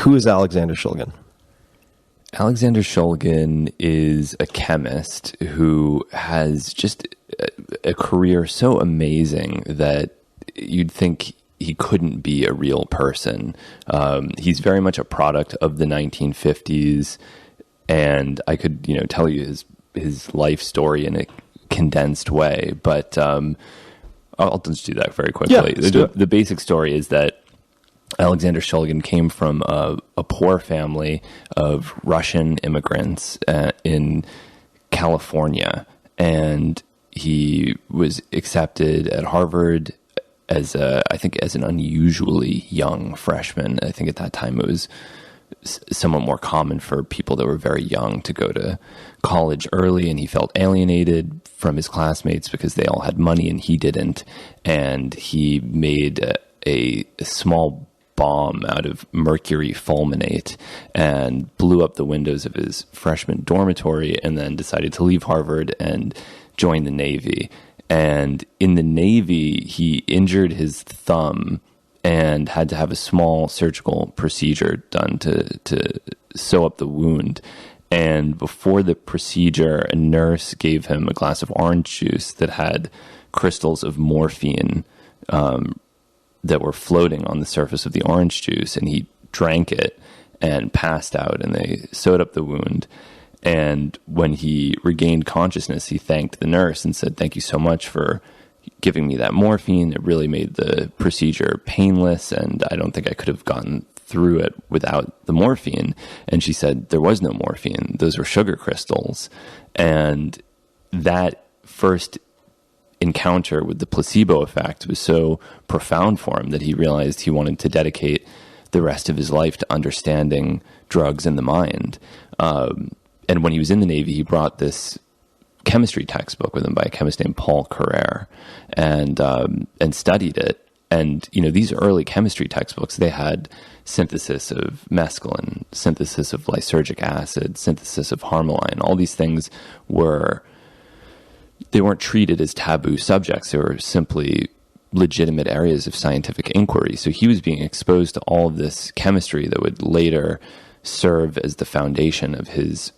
Who is Alexander Shulgin? Alexander Shulgin is a chemist who has just a career so amazing that you'd think he couldn't be a real person. He's very much a product of the 1950s, and I could, tell you his life story in a condensed way, but I'll just do that very quickly. Yeah, the basic story is that Alexander Shulgin came from a poor family of Russian immigrants in California, and he was accepted at Harvard as an unusually young freshman. I think at that time it was somewhat more common for people that were very young to go to college early, and he felt alienated from his classmates because they all had money and he didn't. And he made a small bomb out of mercury fulminate and blew up the windows of his freshman dormitory, and then decided to leave Harvard and join the Navy. And in the Navy, he injured his thumb and had to have a small surgical procedure done to sew up the wound. And before the procedure, a nurse gave him a glass of orange juice that had crystals of morphine that were floating on the surface of the orange juice, and he drank it and passed out, and they sewed up the wound. And when he regained consciousness, he thanked the nurse and said, "Thank you so much for giving me that morphine. It really made the procedure painless, and I don't think I could have gotten through it without the morphine." And she said, "There was no morphine. Those were sugar crystals." And that first encounter with the placebo effect was so profound for him that he realized he wanted to dedicate the rest of his life to understanding drugs and the mind. And when he was in the Navy, he brought this chemistry textbook with him by a chemist named Paul Carrere, and studied it. And, these early chemistry textbooks, they had synthesis of mescaline, synthesis of lysergic acid, synthesis of harmaline. All these things they weren't treated as taboo subjects. They were simply legitimate areas of scientific inquiry. So he was being exposed to all of this chemistry that would later serve as the foundation of his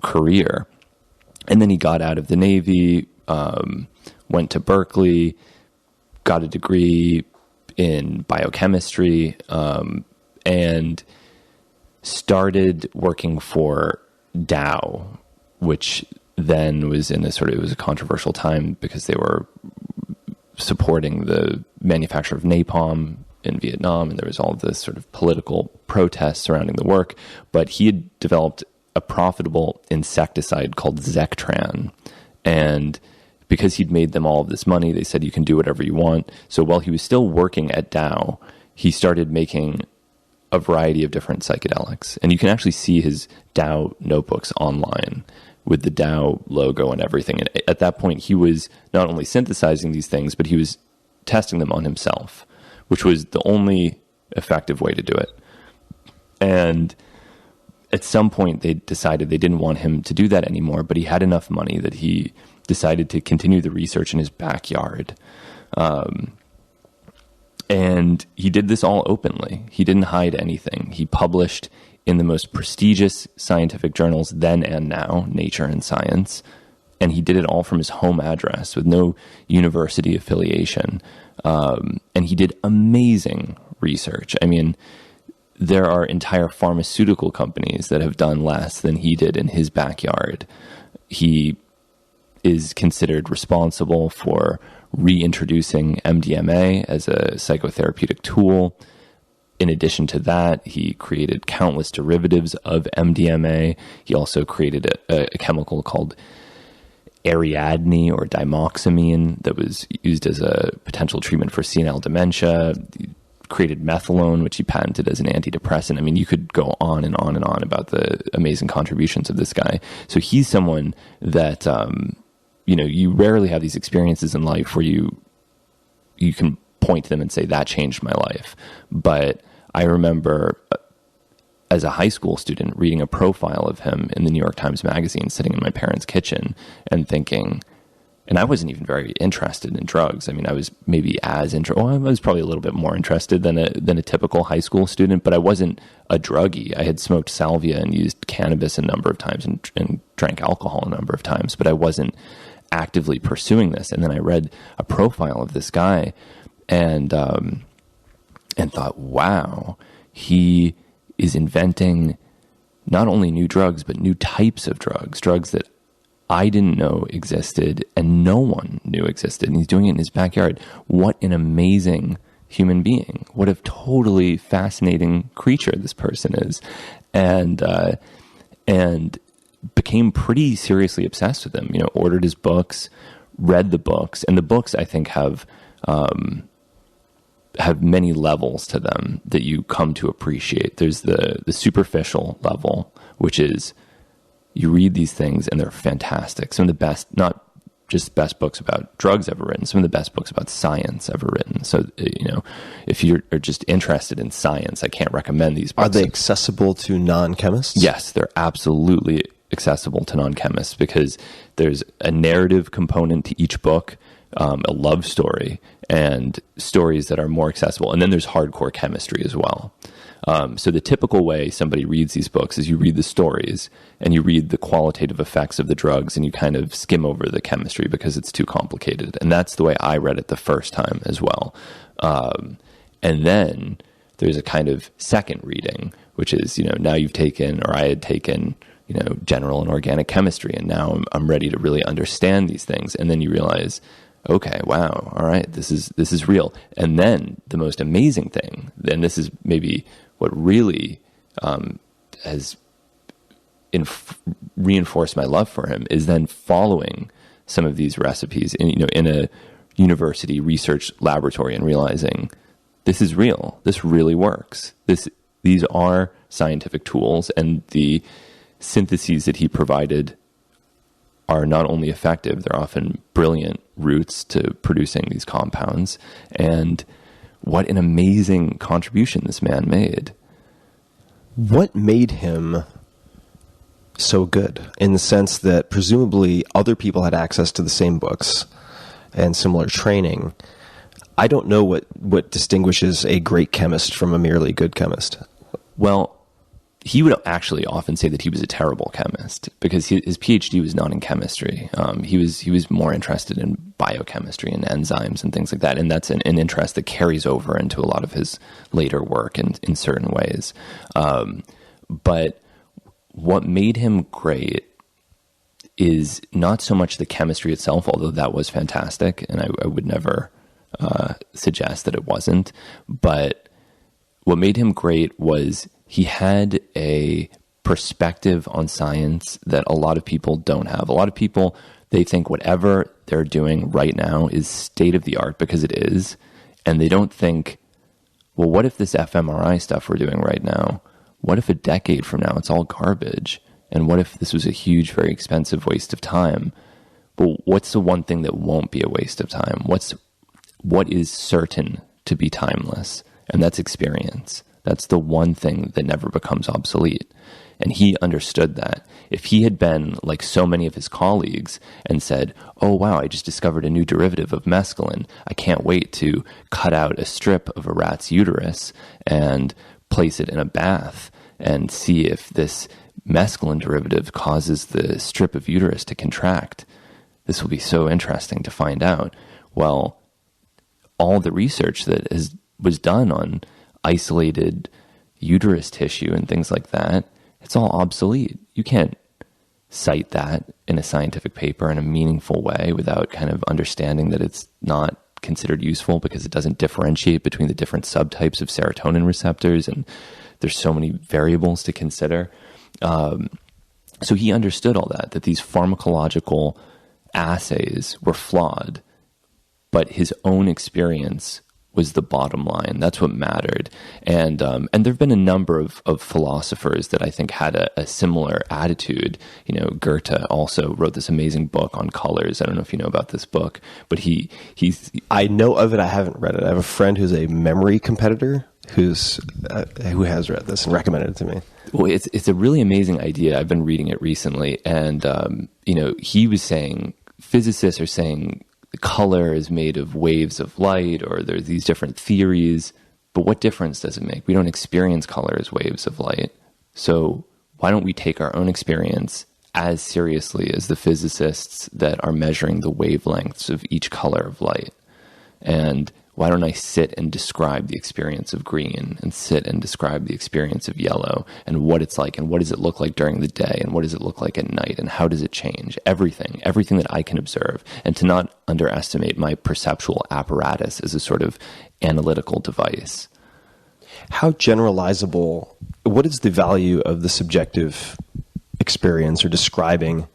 career. And then he got out of the Navy, went to Berkeley, got a degree in biochemistry, and started working for Dow, which then was it was a controversial time because they were supporting the manufacture of napalm in Vietnam, and there was all this sort of political protest surrounding the work. But he had developed a profitable insecticide called Zectran, and because he'd made them all of this money, they said, "You can do whatever you want." So while he was still working at Dow, he started making a variety of different psychedelics, and you can actually see his Dow notebooks online with the Dow logo and everything. And at that point, he was not only synthesizing these things, but he was testing them on himself, which was the only effective way to do it. And at some point, they decided they didn't want him to do that anymore, but he had enough money that he decided to continue the research in his backyard. And he did this all openly. He didn't hide anything. He published in the most prestigious scientific journals then and now, Nature and Science, and he did it all from his home address with no university affiliation. And he did amazing research. I mean, there are entire pharmaceutical companies that have done less than he did in his backyard. He is considered responsible for reintroducing MDMA as a psychotherapeutic tool. In addition to that, he created countless derivatives of MDMA. He also created a chemical called Ariadne or dimoxamine that was used as a potential treatment for senile dementia. He created methylone, which he patented as an antidepressant. I mean, you could go on and on and on about the amazing contributions of this guy. So he's someone that, you rarely have these experiences in life where you can point to them and say, that changed my life. But I remember as a high school student reading a profile of him in the New York Times Magazine, sitting in my parents' kitchen and thinking, and I wasn't even very interested in drugs. I mean, I was maybe I was probably a little bit more interested than a typical high school student, but I wasn't a druggie. I had smoked salvia and used cannabis a number of times and drank alcohol a number of times, but I wasn't actively pursuing this. And then I read a profile of this guy and thought, wow, he is inventing not only new drugs, but new types of drugs that I didn't know existed and no one knew existed. And he's doing it in his backyard. What an amazing human being. What a totally fascinating creature this person is. And became pretty seriously obsessed with him, ordered his books, read the books. And the books, I think, have many levels to them that you come to appreciate. There's the superficial level, which is you read these things and they're fantastic. Some of the best, not just best books about drugs ever written, some of the best books about science ever written. So, if you're just interested in science, I can't recommend these books. Are they accessible to non-chemists? Yes, they're absolutely accessible to non-chemists because there's a narrative component to each book, a love story, and stories that are more accessible. And then there's hardcore chemistry as well. So the typical way somebody reads these books is you read the stories and you read the qualitative effects of the drugs and you kind of skim over the chemistry because it's too complicated. And that's the way I read it the first time as well. And then there's a kind of second reading, which is, now you've taken, or I had taken, general and organic chemistry, and now I'm ready to really understand these things. And then you realize, okay, wow, all right, this is real. And then the most amazing thing, and this is maybe what really has reinforced my love for him, is then following some of these recipes in a university research laboratory and realizing this is real. This really works. These are scientific tools, and the syntheses that he provided are not only effective, they're often brilliant routes to producing these compounds. And what an amazing contribution this man made. What made him so good, in the sense that presumably other people had access to the same books and similar training? I don't know what distinguishes a great chemist from a merely good chemist. Well, he would actually often say that he was a terrible chemist because his PhD was not in chemistry. He was more interested in biochemistry and enzymes and things like that. And that's an interest that carries over into a lot of his later work in certain ways. But what made him great is not so much the chemistry itself, although that was fantastic. And I would never suggest that it wasn't. But what made him great was he had a perspective on science that a lot of people don't have. A lot of people, they think whatever they're doing right now is state of the art because it is. And they don't think, well, what if this fMRI stuff we're doing right now, what if a decade from now it's all garbage? And what if this was a huge, very expensive waste of time? But what's the one thing that won't be a waste of time? What is certain to be timeless? And that's experience. That's the one thing that never becomes obsolete. And he understood that. If he had been like so many of his colleagues and said, oh, wow, I just discovered a new derivative of mescaline. I can't wait to cut out a strip of a rat's uterus and place it in a bath and see if this mescaline derivative causes the strip of uterus to contract. This will be so interesting to find out. Well, all the research that was done on isolated uterus tissue and things like that, it's all obsolete. You can't cite that in a scientific paper in a meaningful way without kind of understanding that it's not considered useful because it doesn't differentiate between the different subtypes of serotonin receptors, and there's so many variables to consider. So he understood all that these pharmacological assays were flawed, but his own experience was the bottom line. That's what mattered. And there have been a number of philosophers that I think had a similar attitude. Goethe also wrote this amazing book on colors. I don't know if you know about this book, but he's... I know of it. I haven't read it. I have a friend who's a memory competitor who has read this and recommended it to me. Well, it's a really amazing idea. I've been reading it recently. And, he was saying physicists are saying the color is made of waves of light, or there's these different theories, but what difference does it make? We don't experience color as waves of light. So why don't we take our own experience as seriously as the physicists that are measuring the wavelengths of each color of light? And why don't I sit and describe the experience of green, and sit and describe the experience of yellow, and what it's like, and what does it look like during the day, and what does it look like at night, and how does it change? Everything that I can observe, and to not underestimate my perceptual apparatus as a sort of analytical device. How generalizable, what is the value of the subjective experience, or describing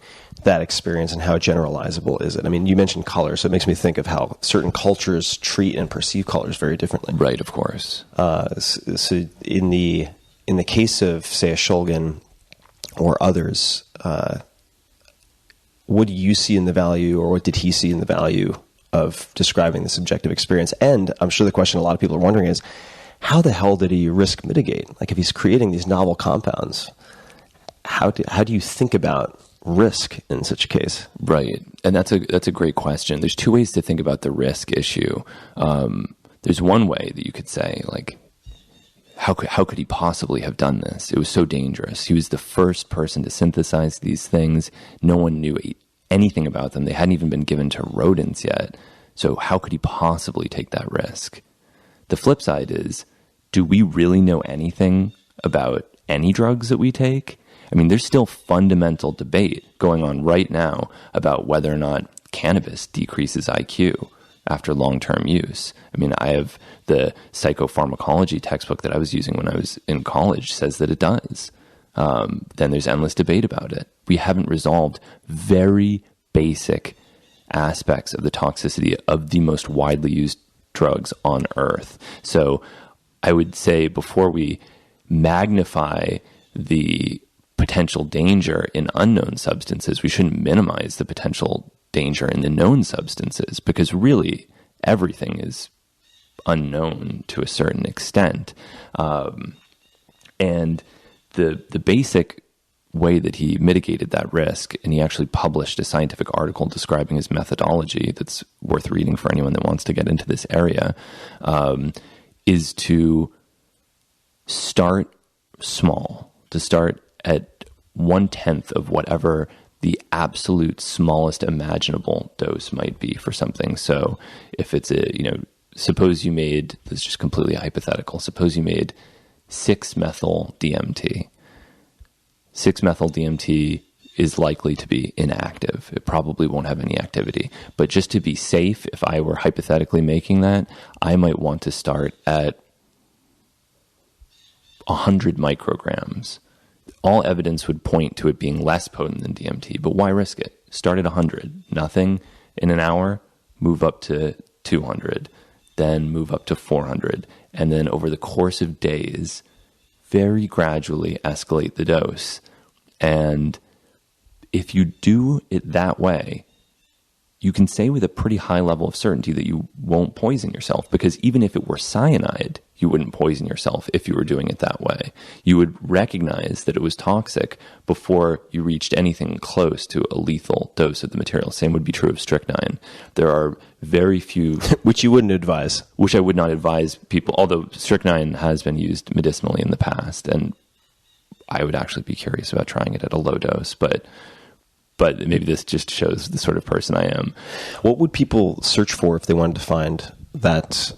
that experience, and how generalizable is it? I mean, you mentioned color, so it makes me think of how certain cultures treat and perceive colors very differently. Right, of course. So in the case of, say, a Shulgin or others, what do you see in the value, or what did he see in the value of describing the subjective experience? And I'm sure the question a lot of people are wondering is, how the hell did he risk mitigate? Like, if he's creating these novel compounds, how do you think about risk in such a case? Right. And that's a great question. There's two ways to think about the risk issue. There's one way that you could say, like, how could he possibly have done this? It was so dangerous. He was the first person to synthesize these things. No one knew anything about them. They hadn't even been given to rodents yet. So how could he possibly take that risk? The flip side is, do we really know anything about any drugs that we take? I mean, there's still fundamental debate going on right now about whether or not cannabis decreases IQ after long-term use. I mean, I have the psychopharmacology textbook that I was using when I was in college says that it does. Then there's endless debate about it. We haven't resolved very basic aspects of the toxicity of the most widely used drugs on Earth. So I would say, before we magnify the potential danger in unknown substances, we shouldn't minimize the potential danger in the known substances, because really everything is unknown to a certain extent. And the basic way that he mitigated that risk, and he actually published a scientific article describing his methodology that's worth reading for anyone that wants to get into this area, is to start small, to start at 1/10 of whatever the absolute smallest imaginable dose might be for something. So if it's suppose you made, this is just completely hypothetical, suppose you made 6-methyl DMT. 6-methyl DMT is likely to be inactive. It probably won't have any activity. But just to be safe, if I were hypothetically making that, I might want to start at 100 micrograms. All evidence would point to it being less potent than DMT, but why risk it? Start at 100, nothing. In an hour, move up to 200, then move up to 400, and then over the course of days, very gradually escalate the dose. And if you do it that way, you can say with a pretty high level of certainty that you won't poison yourself, because even if it were cyanide, you wouldn't poison yourself if you were doing it that way. You would recognize that it was toxic before you reached anything close to a lethal dose of the material. Same would be true of strychnine. There are very few... Which you wouldn't advise. Which I would not advise people, although strychnine has been used medicinally in the past, and I would actually be curious about trying it at a low dose, but maybe this just shows the sort of person I am. What would people search for if they wanted to find that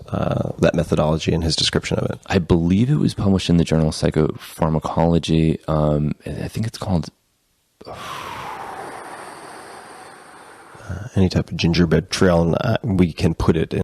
methodology and his description of it? I believe it was published in the journal Psychopharmacology. I think it's called... any type of gingerbread trail, and we can put it in